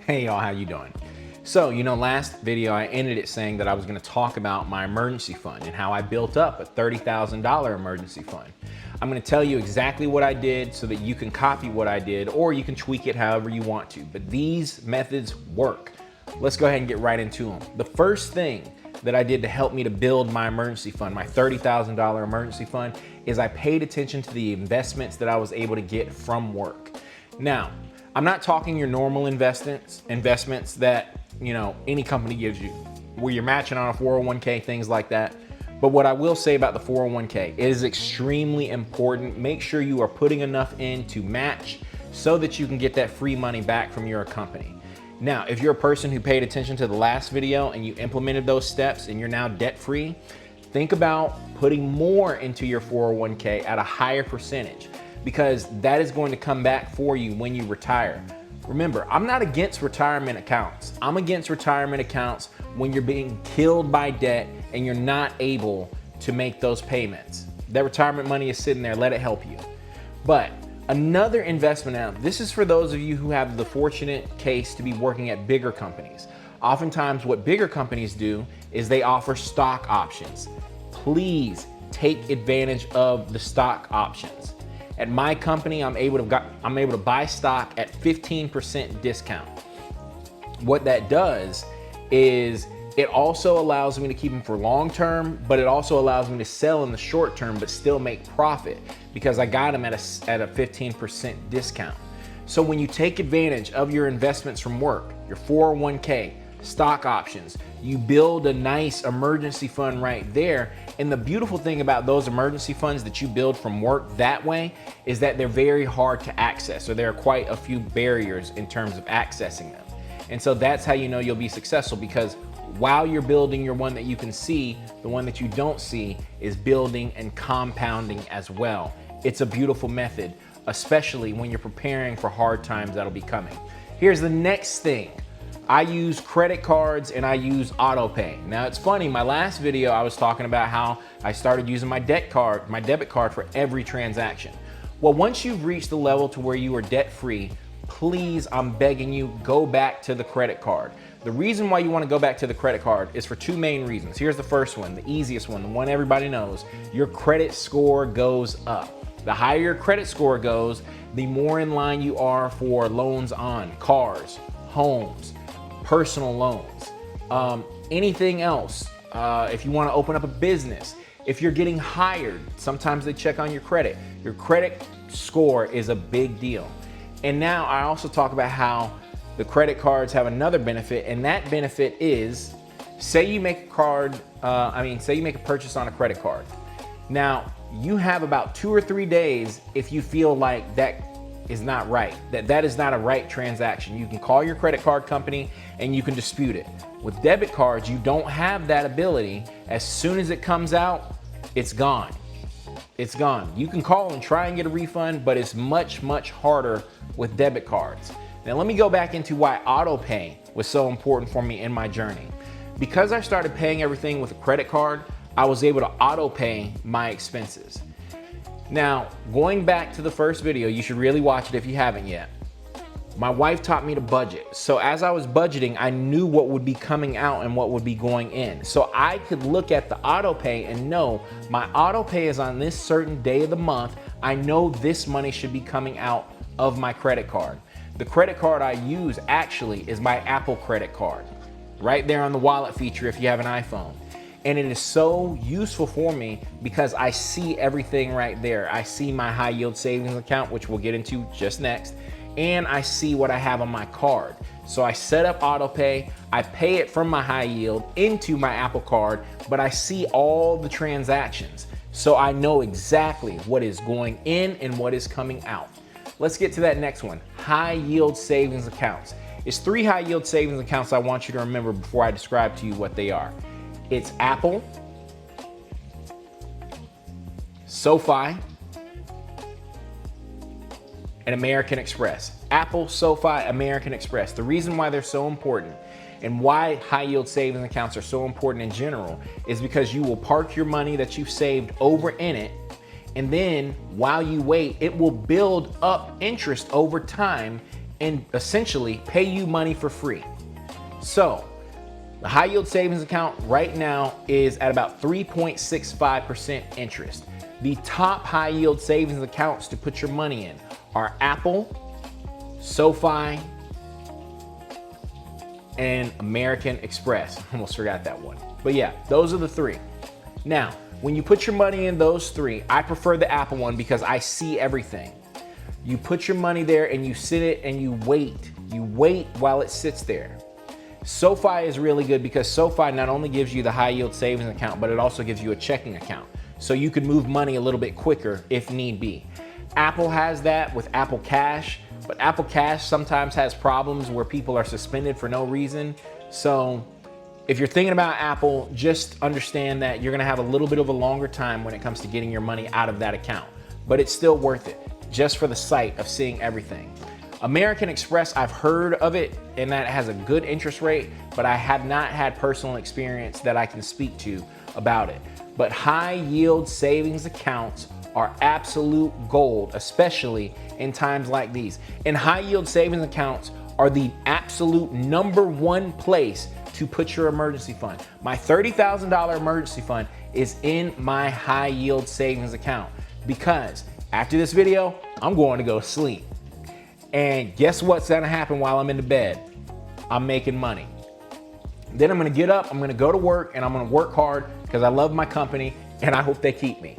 Hey y'all, how you doing? So, last video I ended it saying that I was gonna talk about my emergency fund and how I built up a $30,000 emergency fund. I'm gonna tell you exactly what I did so that you can copy what I did, or you can tweak it however you want to, but these methods work. Let's go ahead and get right into them. The first thing that I did to help me to build my emergency fund, my $30,000 emergency fund, is I paid attention to the investments that I was able to get from work. Now, I'm not talking your normal investments that, any company gives you, where you're matching on a 401k, things like that. But what I will say about the 401k, it is extremely important. Make sure you are putting enough in to match so that you can get that free money back from your company. Now, if you're a person who paid attention to the last video and you implemented those steps and you're now debt-free, think about putting more into your 401k at a higher percentage, because that is going to come back for you when you retire. Remember, I'm not against retirement accounts. I'm against retirement accounts when you're being killed by debt and you're not able to make those payments. That retirement money is sitting there, let it help you. But another investment now, this is for those of you who have the fortunate case to be working at bigger companies. Oftentimes what bigger companies do is they offer stock options. Please take advantage of the stock options. At my company, I'm able to buy stock at 15% discount. What that does is it also allows me to keep them for long term, but it also allows me to sell in the short term but still make profit because I got them at a 15% discount. So when you take advantage of your investments from work, your 401k, stock options, you build a nice emergency fund right there. And the beautiful thing about those emergency funds that you build from work that way is that they're very hard to access. So there are quite a few barriers in terms of accessing them. And so that's how you know you'll be successful, because while you're building your one that you can see, the one that you don't see is building and compounding as well. It's a beautiful method, especially when you're preparing for hard times that'll be coming. Here's the next thing. I use credit cards and I use auto pay. Now it's funny, my last video I was talking about how I started using my debit card for every transaction. Well, once you've reached the level to where you are debt free, please, I'm begging you, go back to the credit card. The reason why you want to go back to the credit card is for two main reasons. Here's the first one, the easiest one, the one everybody knows. Your credit score goes up. The higher your credit score goes, the more in line you are for loans on cars, homes, personal loans, anything else. If you want to open up a business, if you're getting hired, sometimes they check on your credit. Your credit score is a big deal. And now I also talk about how the credit cards have another benefit, and that benefit is, say you make a purchase on a credit card. Now, you have about 2 or 3 days if you feel like that is not right, that is not a right transaction. You can call your credit card company and you can dispute it. With debit cards, you don't have that ability. As soon as it comes out, it's gone. It's gone. You can call and try and get a refund, but it's much, much harder with debit cards. Now let me go back into why auto pay was so important for me in my journey. Because I started paying everything with a credit card, I was able to auto pay my expenses. Now, going back to the first video, you should really watch it if you haven't yet. My wife taught me to budget. So as I was budgeting, I knew what would be coming out and what would be going in. So I could look at the auto pay and know my auto pay is on this certain day of the month. I know this money should be coming out of my credit card. The credit card I use actually is my Apple credit card, right there on the wallet feature if you have an iPhone. And it is so useful for me because I see everything right there. I see my high yield savings account, which we'll get into just next, and I see what I have on my card. So I set up auto pay, I pay it from my high yield into my Apple card, but I see all the transactions. So I know exactly what is going in and what is coming out. Let's get to that next one, high yield savings accounts. It's 3 high yield savings accounts I want you to remember before I describe to you what they are. It's Apple, SoFi, and American Express. Apple, SoFi, American Express. The reason why they're so important and why high yield savings accounts are so important in general is because you will park your money that you've saved over in it, and then while you wait, it will build up interest over time and essentially pay you money for free. So the high yield savings account right now is at about 3.65% interest. The top high yield savings accounts to put your money in are Apple, SoFi, and American Express. Almost forgot that one. But yeah, those are the three. Now, when you put your money in those three, I prefer the Apple one because I see everything. You put your money there and you sit it and you wait. You wait while it sits there. SoFi is really good because SoFi not only gives you the high yield savings account, but it also gives you a checking account. So you can move money a little bit quicker if need be. Apple has that with Apple Cash, but Apple Cash sometimes has problems where people are suspended for no reason. So if you're thinking about Apple, just understand that you're gonna have a little bit of a longer time when it comes to getting your money out of that account, but it's still worth it just for the sight of seeing everything. American Express, I've heard of it and that it has a good interest rate, but I have not had personal experience that I can speak to about it. But high yield savings accounts are absolute gold, especially in times like these. And high yield savings accounts are the absolute #1 place to put your emergency fund. My $30,000 emergency fund is in my high yield savings account because after this video, I'm going to go sleep. And guess what's gonna happen while I'm in the bed? I'm making money. Then I'm gonna get up, I'm gonna go to work, and I'm gonna work hard because I love my company and I hope they keep me.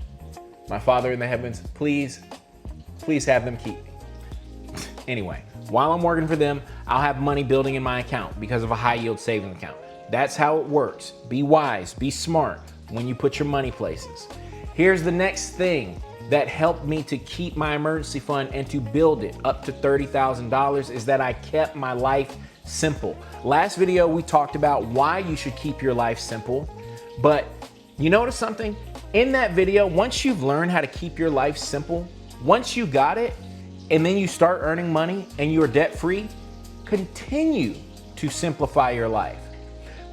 My Father in the heavens, please have them keep me. Anyway, while I'm working for them, I'll have money building in my account because of a high yield savings account. That's how it works. Be wise, be smart when you put your money places. Here's the next thing that helped me to keep my emergency fund and to build it up to $30,000 is that I kept my life simple. Last video, we talked about why you should keep your life simple, but you notice something? In that video, once you've learned how to keep your life simple, once you got it, and then you start earning money and you're debt-free, continue to simplify your life.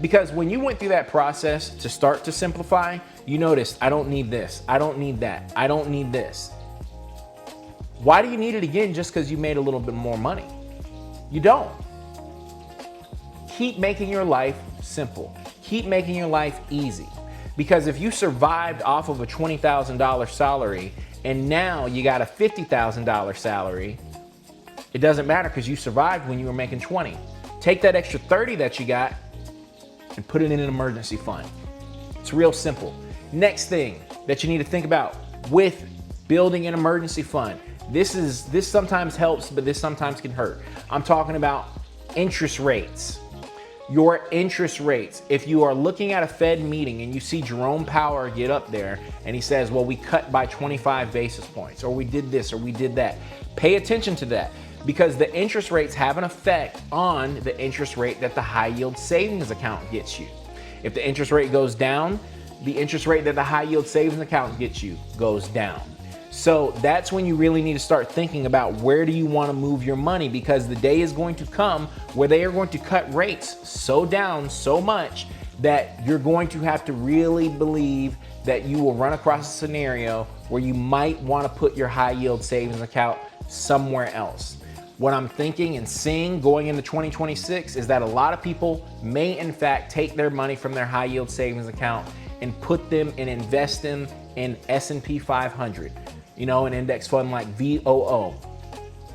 Because when you went through that process to start to simplify, you noticed, I don't need this, I don't need that, I don't need this. Why do you need it again just because you made a little bit more money? You don't. Keep making your life simple. Keep making your life easy. Because if you survived off of a $20,000 salary and now you got a $50,000 salary, it doesn't matter because you survived when you were making 20. Take that extra 30 that you got and put it in an emergency fund. It's real simple. Next thing that you need to think about with building an emergency fund. This sometimes helps, but this sometimes can hurt. I'm talking about interest rates. Your interest rates. If you are looking at a Fed meeting and you see Jerome Powell get up there and he says, well, we cut by 25 basis points, or we did this, or we did that. Pay attention to that because the interest rates have an effect on the interest rate that the high yield savings account gets you. If the interest rate goes down, the interest rate that the high yield savings account gets you goes down. So that's when you really need to start thinking about where do you want to move your money, because the day is going to come where they are going to cut rates so down so much that you're going to have to really believe that you will run across a scenario where you might want to put your high yield savings account somewhere else. What I'm thinking and seeing going into 2026 is that a lot of people may in fact take their money from their high yield savings account and put them and invest them in S&P 500. An index fund like VOO.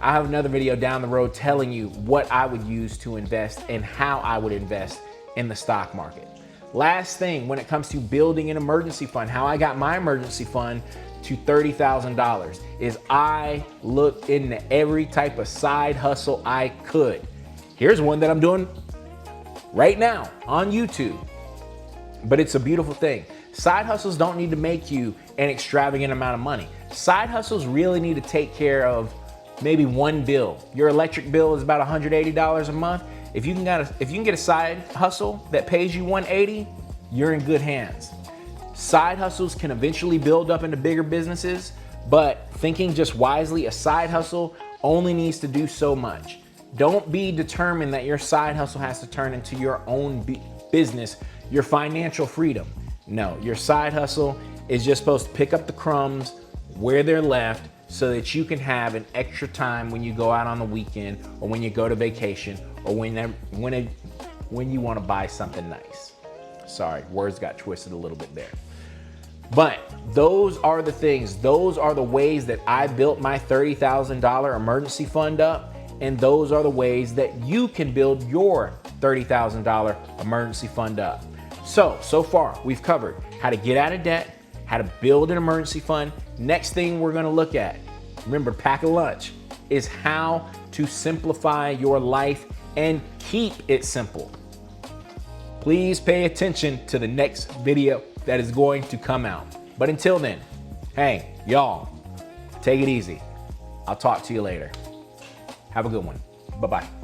I have another video down the road telling you what I would use to invest and how I would invest in the stock market. Last thing, when it comes to building an emergency fund, how I got my emergency fund to $30,000 is I looked into every type of side hustle I could. Here's one that I'm doing right now on YouTube, but it's a beautiful thing. Side hustles don't need to make you an extravagant amount of money. Side hustles really need to take care of maybe one bill. Your electric bill is about $180 a month. If you can get a side hustle that pays you $180, you're in good hands. Side hustles can eventually build up into bigger businesses, but thinking just wisely, a side hustle only needs to do so much. Don't be determined that your side hustle has to turn into your own business, your financial freedom. No, your side hustle is just supposed to pick up the crumbs where they're left so that you can have an extra time when you go out on the weekend or when you go to vacation or when you want to buy something nice. Sorry, words got twisted a little bit there. But those are the things, those are the ways that I built my $30,000 emergency fund up, and those are the ways that you can build your $30,000 emergency fund up. So far we've covered how to get out of debt, how to build an emergency fund. Next thing we're gonna look at, remember, pack a lunch, is how to simplify your life and keep it simple. Please pay attention to the next video that is going to come out. But until then, hey, y'all, take it easy. I'll talk to you later. Have a good one. Bye-bye.